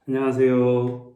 안녕하세요.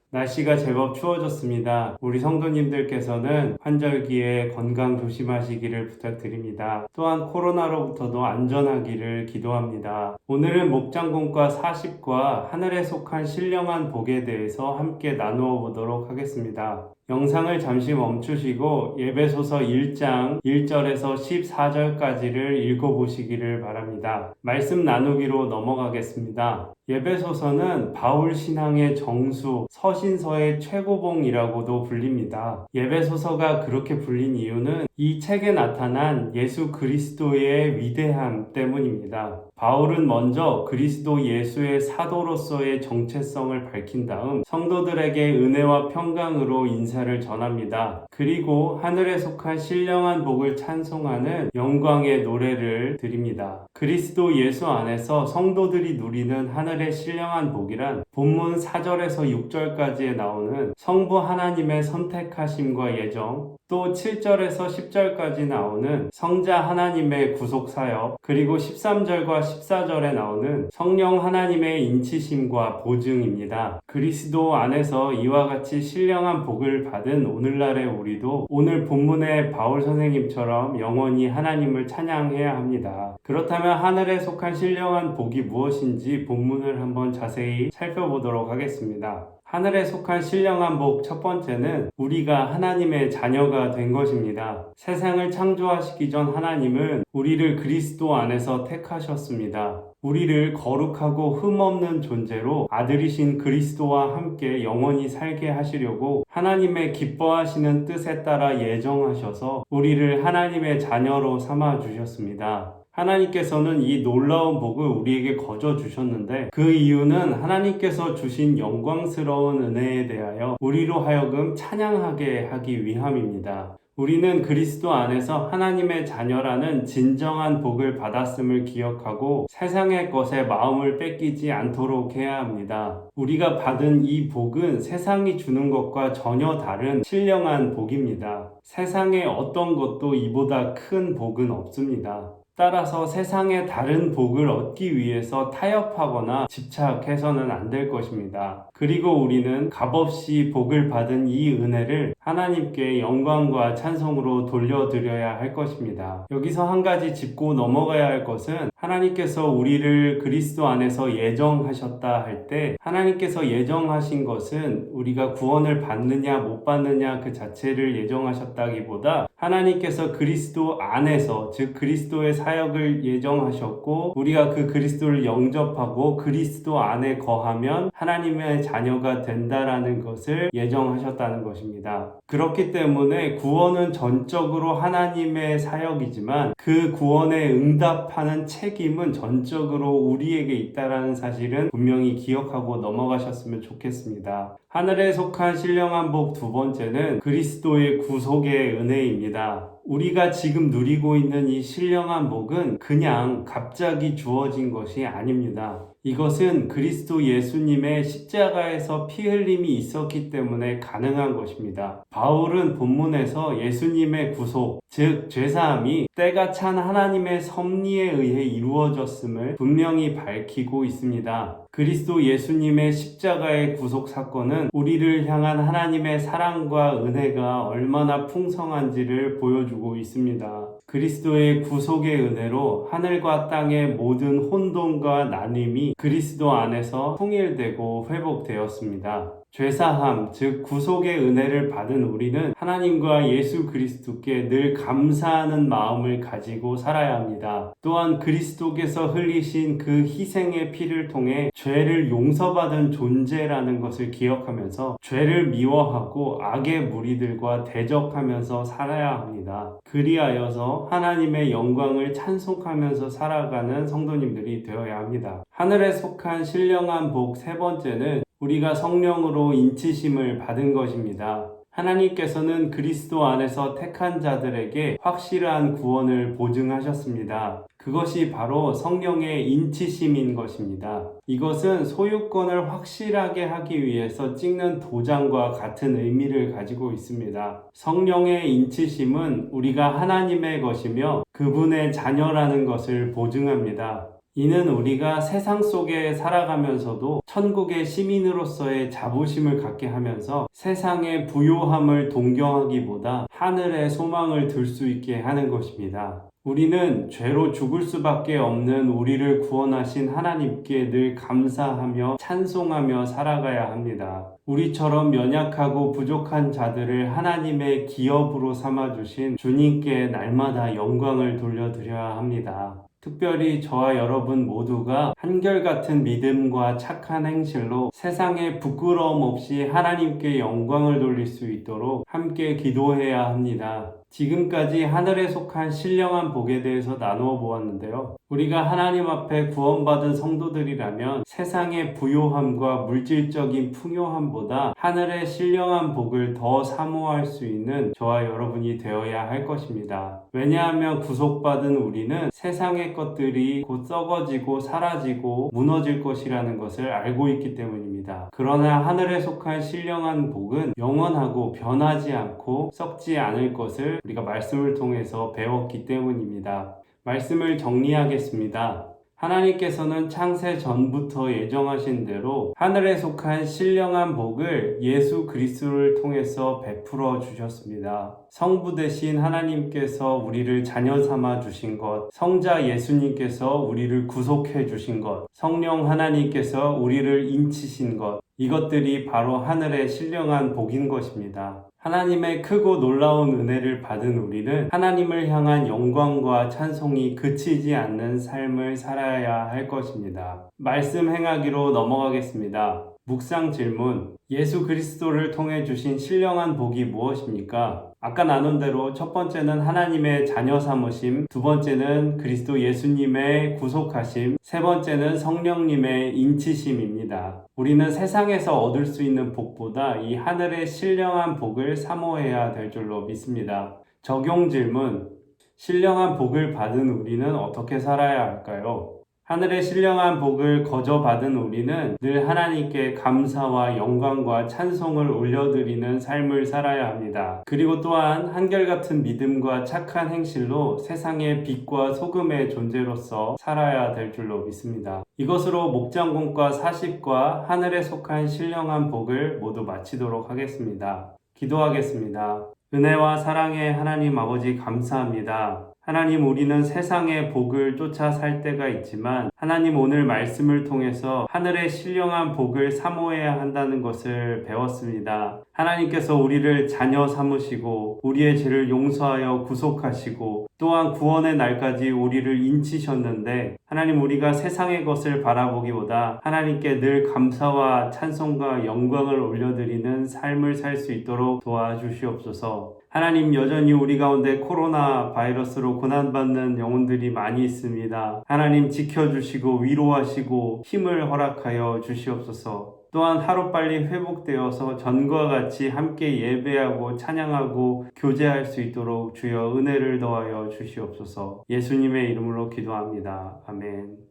날씨가 제법 추워졌습니다. 우리 성도님들께서는 환절기에 건강 조심하시기를 부탁드립니다. 또한 코로나로부터도 안전하기를 기도합니다. 오늘은 목장군과 40과 하늘에 속한 신령한 복에 대해서 함께 나누어 보도록 하겠습니다. 영상을 잠시 멈추시고 예배소서 1장 1절에서 14절까지를 읽어보시기를 바랍니다. 말씀 나누기로 넘어가겠습니다. 예배소서는 바울 신앙의 정수, 서신서의 최고봉이라고도 불립니다. 예배소서가 그렇게 불린 이유는 이 책에 나타난 예수 그리스도의 위대함 때문입니다. 바울은 먼저 그리스도 예수의 사도로서의 정체성을 밝힌 다음 성도들에게 은혜와 평강으로 인사를 전합니다. 그리고 하늘에 속한 신령한 복을 찬송하는 영광의 노래를 드립니다. 그리스도 예수 안에서 성도들이 누리는 하늘의 신령한 복이란 본문 4절에서 6절까지에 나오는 성부 하나님의 선택하심과 예정, 또 7절에서 10절까지 나오는 성자 하나님의 구속사역, 그리고 13절과 14절에 나오는 성령 하나님의 인치심과 보증입니다. 그리스도 안에서 이와 같이 신령한 복을 받은 오늘날의 우리도 오늘 본문의 바울 선생님처럼 영원히 하나님을 찬양해야 합니다. 그렇다면 하늘에 속한 신령한 복이 무엇인지 본문을 한번 자세히 살펴보도록 하겠습니다. 하늘에 속한 신령한 복 첫 번째는 우리가 하나님의 자녀가 된 것입니다. 세상을 창조하시기 전 하나님은 우리를 그리스도 안에서 택하셨습니다. 우리를 거룩하고 흠없는 존재로 아들이신 그리스도와 함께 영원히 살게 하시려고 하나님의 기뻐하시는 뜻에 따라 예정하셔서 우리를 하나님의 자녀로 삼아 주셨습니다. 하나님께서는 이 놀라운 복을 우리에게 거저 주셨는데 그 이유는 하나님께서 주신 영광스러운 은혜에 대하여 우리로 하여금 찬양하게 하기 위함입니다. 우리는 그리스도 안에서 하나님의 자녀라는 진정한 복을 받았음을 기억하고 세상의 것에 마음을 뺏기지 않도록 해야 합니다. 우리가 받은 이 복은 세상이 주는 것과 전혀 다른 신령한 복입니다. 세상의 어떤 것도 이보다 큰 복은 없습니다. 따라서 세상의 다른 복을 얻기 위해서 타협하거나 집착해서는 안 될 것입니다. 그리고 우리는 값없이 복을 받은 이 은혜를 하나님께 영광과 찬송으로 돌려드려야 할 것입니다. 여기서 한 가지 짚고 넘어가야 할 것은 하나님께서 우리를 그리스도 안에서 예정하셨다 할 때 하나님께서 예정하신 것은 우리가 구원을 받느냐 못 받느냐 그 자체를 예정하셨다기보다 하나님께서 그리스도 안에서 즉 그리스도의 사역을 예정하셨고 우리가 그 그리스도를 영접하고 그리스도 안에 거하면 하나님의 자녀가 된다라는 것을 예정하셨다는 것입니다. 그렇기 때문에 구원은 전적으로 하나님의 사역이지만 그 구원에 응답하는 책임은 전적으로 우리에게 있다라는 사실은 분명히 기억하고 넘어가셨으면 좋겠습니다. 하늘에 속한 신령한 복 두 번째는 그리스도의 구속의 은혜입니다. 우리가 지금 누리고 있는 이 신령한 복은 그냥 갑자기 주어진 것이 아닙니다. 이것은 그리스도 예수님의 십자가에서 피 흘림이 있었기 때문에 가능한 것입니다. 바울은 본문에서 예수님의 구속, 즉 죄사함이 때가 찬 하나님의 섭리에 의해 이루어졌음을 분명히 밝히고 있습니다. 그리스도 예수님의 십자가의 구속 사건은 우리를 향한 하나님의 사랑과 은혜가 얼마나 풍성한지를 보여주고 있습니다. 그리스도의 구속의 은혜로 하늘과 땅의 모든 혼돈과 나눔이 그리스도 안에서 통일되고 회복되었습니다. 죄사함, 즉 구속의 은혜를 받은 우리는 하나님과 예수 그리스도께 늘 감사하는 마음을 가지고 살아야 합니다. 또한 그리스도께서 흘리신 그 희생의 피를 통해 죄를 용서받은 존재라는 것을 기억하면서 죄를 미워하고 악의 무리들과 대적하면서 살아야 합니다. 그리하여서 하나님의 영광을 찬송하면서 살아가는 성도님들이 되어야 합니다. 하늘에 속한 신령한 복 세 번째는 우리가 성령으로 인치심을 받은 것입니다. 하나님께서는 그리스도 안에서 택한 자들에게 확실한 구원을 보증하셨습니다. 그것이 바로 성령의 인치심인 것입니다. 이것은 소유권을 확실하게 하기 위해서 찍는 도장과 같은 의미를 가지고 있습니다. 성령의 인치심은 우리가 하나님의 것이며 그분의 자녀라는 것을 보증합니다. 이는 우리가 세상 속에 살아가면서도 천국의 시민으로서의 자부심을 갖게 하면서 세상의 부요함을 동경하기보다 하늘의 소망을 들 수 있게 하는 것입니다. 우리는 죄로 죽을 수밖에 없는 우리를 구원하신 하나님께 늘 감사하며 찬송하며 살아가야 합니다. 우리처럼 연약하고 부족한 자들을 하나님의 기업으로 삼아주신 주님께 날마다 영광을 돌려드려야 합니다. 특별히 저와 여러분 모두가 한결같은 믿음과 착한 행실로 세상에 부끄러움 없이 하나님께 영광을 돌릴 수 있도록 함께 기도해야 합니다. 지금까지 하늘에 속한 신령한 복에 대해서 나누어 보았는데요. 우리가 하나님 앞에 구원받은 성도들이라면 세상의 부요함과 물질적인 풍요함보다 하늘의 신령한 복을 더 사모할 수 있는 저와 여러분이 되어야 할 것입니다. 왜냐하면 구속받은 우리는 세상의 것들이 곧 썩어지고 사라지고 무너질 것이라는 것을 알고 있기 때문입니다. 그러나 하늘에 속한 신령한 복은 영원하고 변하지 않고 썩지 않을 것을 우리가 말씀을 통해서 배웠기 때문입니다. 말씀을 정리하겠습니다. 하나님께서는 창세 전부터 예정하신 대로 하늘에 속한 신령한 복을 예수 그리스도를 통해서 베풀어 주셨습니다. 성부 되신 하나님께서 우리를 자녀 삼아 주신 것, 성자 예수님께서 우리를 구속해 주신 것, 성령 하나님께서 우리를 인치신 것, 이것들이 바로 하늘의 신령한 복인 것입니다. 하나님의 크고 놀라운 은혜를 받은 우리는 하나님을 향한 영광과 찬송이 그치지 않는 삶을 살아야 할 것입니다. 말씀 행하기로 넘어가겠습니다. 묵상 질문. 예수 그리스도를 통해 주신 신령한 복이 무엇입니까? 아까 나눈 대로 첫 번째는 하나님의 자녀 삼으심, 두 번째는 그리스도 예수님의 구속하심, 세 번째는 성령님의 인치심입니다. 우리는 세상에서 얻을 수 있는 복보다 이 하늘의 신령한 복을 사모해야 될 줄로 믿습니다. 적용 질문. 신령한 복을 받은 우리는 어떻게 살아야 할까요? 하늘의 신령한 복을 거저 받은 우리는 늘 하나님께 감사와 영광과 찬송을 올려드리는 삶을 살아야 합니다. 그리고 또한 한결같은 믿음과 착한 행실로 세상의 빛과 소금의 존재로서 살아야 될 줄로 믿습니다. 이것으로 목장공과 40과 하늘에 속한 신령한 복을 모두 마치도록 하겠습니다. 기도하겠습니다. 은혜와 사랑의 하나님 아버지 감사합니다. 하나님, 우리는 세상의 복을 쫓아 살 때가 있지만 하나님, 오늘 말씀을 통해서 하늘의 신령한 복을 사모해야 한다는 것을 배웠습니다. 하나님께서 우리를 자녀 삼으시고 우리의 죄를 용서하여 구속하시고 또한 구원의 날까지 우리를 인치셨는데 하나님, 우리가 세상의 것을 바라보기보다 하나님께 늘 감사와 찬송과 영광을 올려드리는 삶을 살 수 있도록 도와주시옵소서. 하나님, 여전히 우리 가운데 코로나 바이러스로 고난받는 영혼들이 많이 있습니다. 하나님, 지켜주시고 위로하시고 힘을 허락하여 주시옵소서. 또한 하루빨리 회복되어서 전과 같이 함께 예배하고 찬양하고 교제할 수 있도록 주여 은혜를 더하여 주시옵소서. 예수님의 이름으로 기도합니다. 아멘.